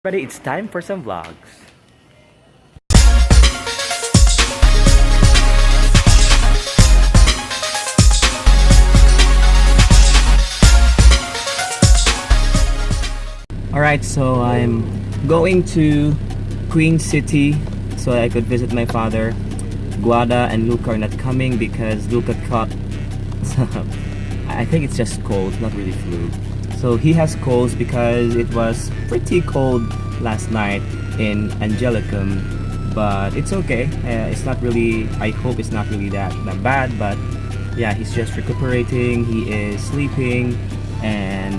Everybody, it's time for some vlogs. Alright, so I'm going to Queen City so I could visit my father. Guada and Luca are not coming because Luca caught I think it's just cold, not really flu. So he has colds because it was pretty cold last night in Angelicum, but it's okay. It's not really, I hope it's not really that bad, but yeah, he's just recuperating, he is sleeping, and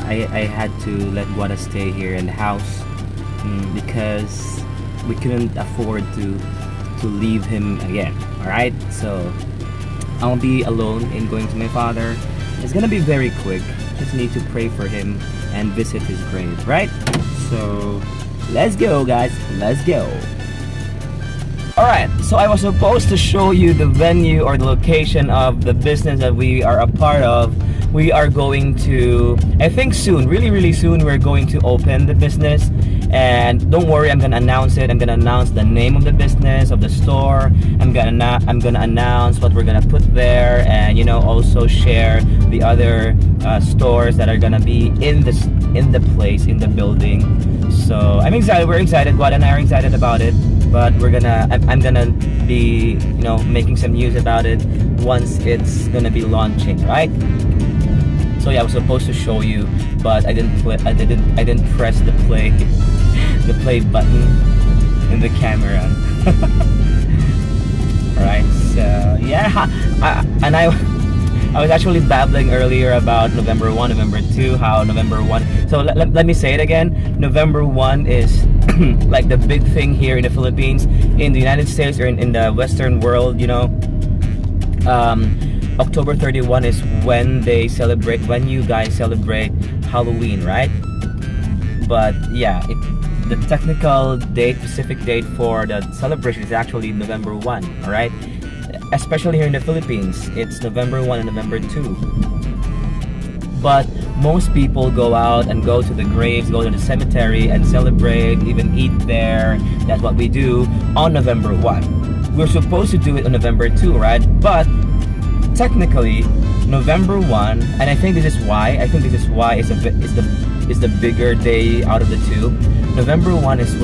I had to let Guada stay here in the house because we couldn't afford to leave him again. Alright, so I'll be alone in going to my father. It's gonna be very quick. Just need to pray for him and visit his grave, right? So let's go, guys. Let's go. Alright, so I was supposed to show you the venue or the location of the business that we are a part of. We are going to, I think soon, really soon, we're going to open the business. And don't worry, I'm gonna announce it. I'm gonna announce the name of the business, of the store. I'm gonna announce what we're gonna put there, and also share the other stores that are gonna be in the place, in the building. So I'm excited. We're excited. Guad and I are excited about it. But I'm gonna be making some news about it once it's gonna be launching, right? So yeah, I was supposed to show you, but I didn't press the play button in the camera. Alright, so yeah, I was actually babbling earlier about November 1, November 2, how November 1, so let me say it again. November 1 is like the big thing here in the Philippines, in the United States, or in the Western world, October 31 is when you guys celebrate Halloween, right? But yeah, the technical date, specific date for the celebration is actually November 1, alright? Especially here in the Philippines, it's November 1 and November 2. But most people go out and go to the graves, go to the cemetery and celebrate, even eat there. That's what we do on November 1. We're supposed to do it on November 2, right? But technically, November 1, and I think this is why it's the bigger day out of the two. November 1 is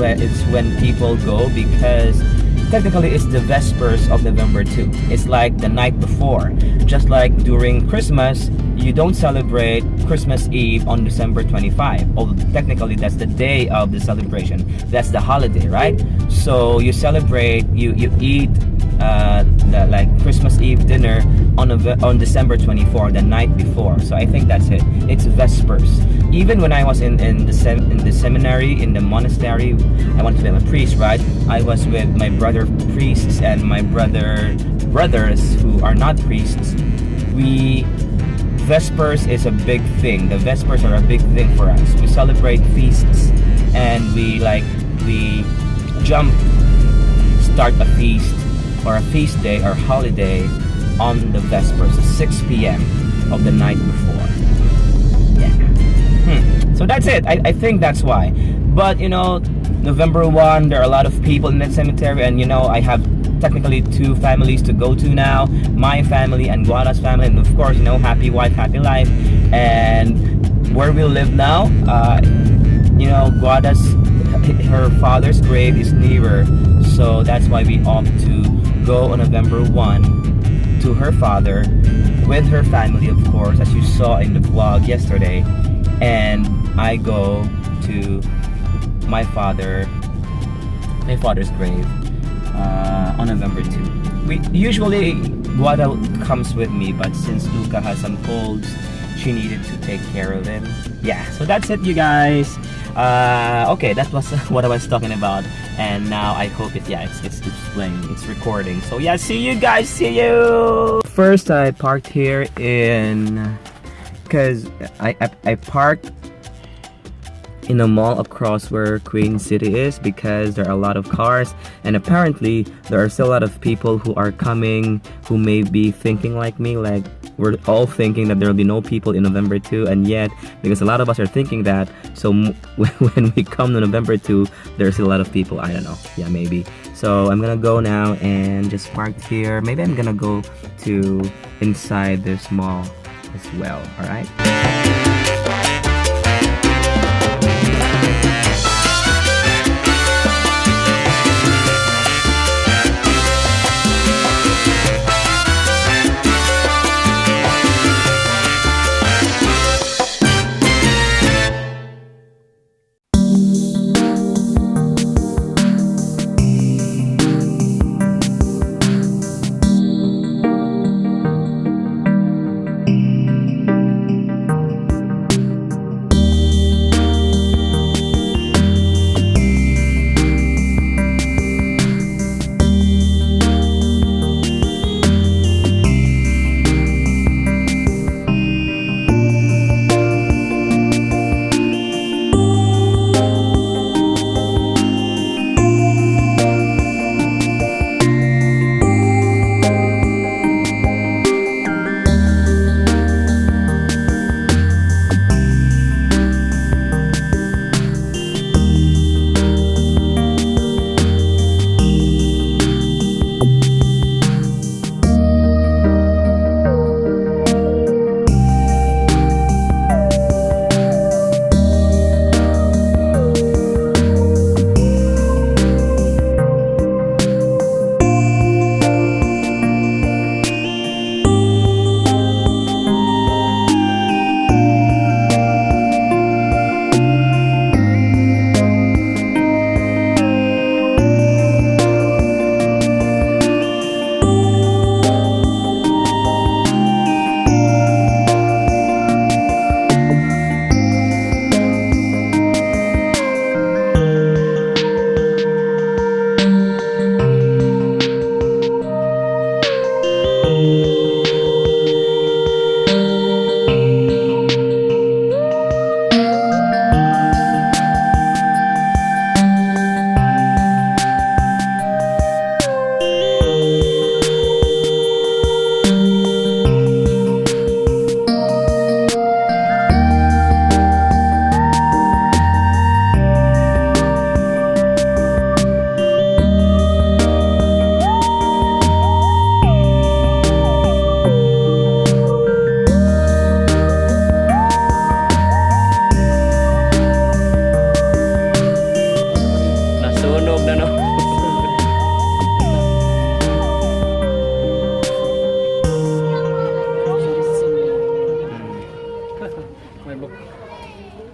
when people go, because technically it's the vespers of November 2. It's like the night before. Just like during Christmas, you don't celebrate Christmas Eve on December 25. Although technically that's the day of the celebration. That's the holiday, right? So you celebrate, you eat the Christmas Eve dinner on December 24, the night before. So I think that's it. It's Vespers. Even when I was in the seminary, in the monastery, I wanted to be a priest, right? I was with my brother priests and my brothers who are not priests. Vespers is a big thing. The Vespers are a big thing for us. We celebrate feasts, and we start a feast or a feast day or holiday on the Vespers, 6 p.m. of the night before. Yeah. So that's it. I think that's why. But November 1, there are a lot of people in that cemetery, and I have technically two families to go to now. My family and Guada's family, and of course, happy wife, happy life. And where we live now, her father's grave is nearer, so that's why we opt to go on November 1 to her father with her family, of course, as you saw in the vlog yesterday, and I go to my father's grave on November 2. Usually Guada comes with me, but since Luca has some colds, she needed to take care of him. Yeah, so that's it, you guys. Okay, that was what I was talking about, and now I hope it's playing, it's recording. So yeah, see you guys, see you. First, I parked here because I parked in a mall across where Queen City is because there are a lot of cars, and apparently there are still a lot of people who are coming who may be thinking like me, like we're all thinking that there will be no people in November 2, and yet because a lot of us are thinking that, so when we come to November 2 there's still a lot of people. I don't know, yeah, maybe. So I'm gonna go now and just park here. Maybe I'm gonna go to inside this mall as well. All right.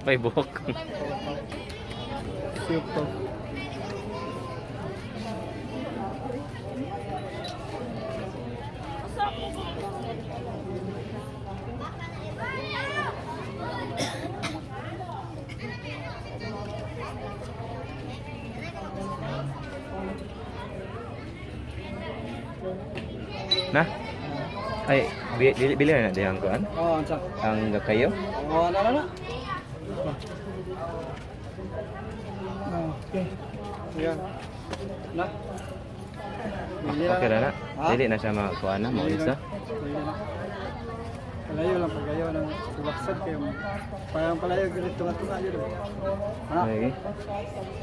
May buhok. Super. Nah, ay bili na diyan ko an? Oh, ansa? Ang kayo? Oh, na. Okay. Ayan. Na. Okay na na. Dili na siya makuha na, mo isa. Palayo lang pagayo ng tulaksan kayo. Parang palayo ganito tunga yun. Ha? Okay.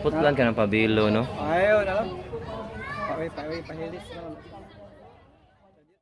Putlan ka ng pabilo, no? Ayaw na lang. Pahilis na lang.